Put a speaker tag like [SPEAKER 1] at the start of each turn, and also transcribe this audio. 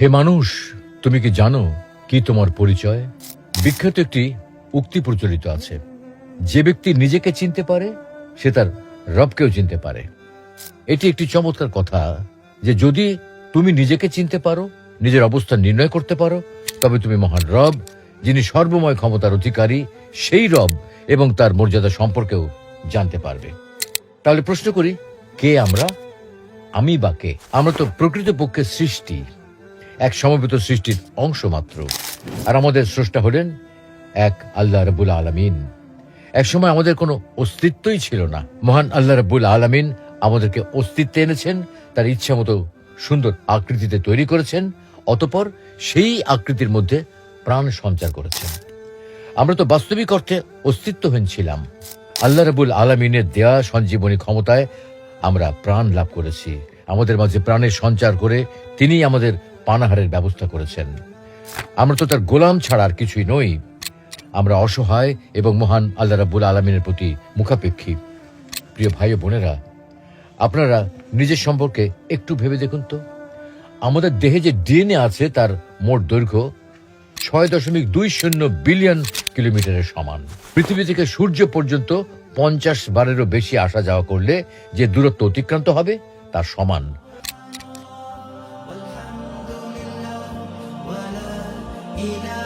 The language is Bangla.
[SPEAKER 1] হে মানুষ, তুমি কি জানো কি তোমার পরিচয়? বিখ্যাত একটি উক্তি প্রচলিত আছে, যে ব্যক্তি নিজেকে চিনতে পারে সে তার রবকেও চিনতে পারে। এটি একটি চমৎকার কথা যে যদি তুমি নিজেকে চিনতে পারো, নিজের অবস্থান নির্ণয় করতে পারো, তবে তুমি মহান রব, যিনি সর্বময় ক্ষমতার অধিকারী, সেই রব এবং তার মর্যাদা সম্পর্কেও জানতে পারবে। তাহলে প্রশ্ন করি, কে আমরা? আমি বা কে? আমরা তো প্রকৃতপক্ষে সৃষ্টি, এক সমবেত সৃষ্টির অংশ মাত্র। আর আমাদের স্রষ্টা হলেন এক আল্লাহ রাব্বুল আলামিন। এক সময় আমাদের কোনো অস্তিত্বই ছিল না। মহান আল্লাহ রাব্বুল আলামিন আমাদেরকে অস্তিত্বে এনেছেন, তার ইচ্ছা মতো সুন্দর আকৃতিতে তৈরি করেছেন, অতঃপর সেই আকৃতির মধ্যে প্রাণ সঞ্চার করেছেন। আমরা তো বাস্তবিক অর্থে অস্তিত্বহীন ছিলাম। আল্লাহ রাব্বুল আলামিনের দেয়া সঞ্জীবনী ক্ষমতায় আমরা প্রাণ লাভ করেছি। আমাদের মাঝে প্রাণের সঞ্চার করে তিনি আমাদের পানাহারের ব্যবস্থা করেছেন। আমরা তো তার গোলাম ছাড়া আর কিছুই নই। আমরা অসহায় এবং মহান আল্লাহ রাব্বুল আলামিনের প্রতি মুখাপেক্ষী। প্রিয় ভাই ও বোনেরা, আপনারা নিজের সম্পর্কে একটু ভেবে দেখুন তো। আমাদের দেহে যে ডিএনএ আছে তার মোট দৈর্ঘ্য 6.20 বিলিয়ন কিলোমিটারের সমান। পৃথিবী থেকে সূর্য পর্যন্ত 50 বারেরও বেশি আসা যাওয়া করলে যে দূরত্ব অতিক্রান্ত হবে তার সমান।
[SPEAKER 2] إله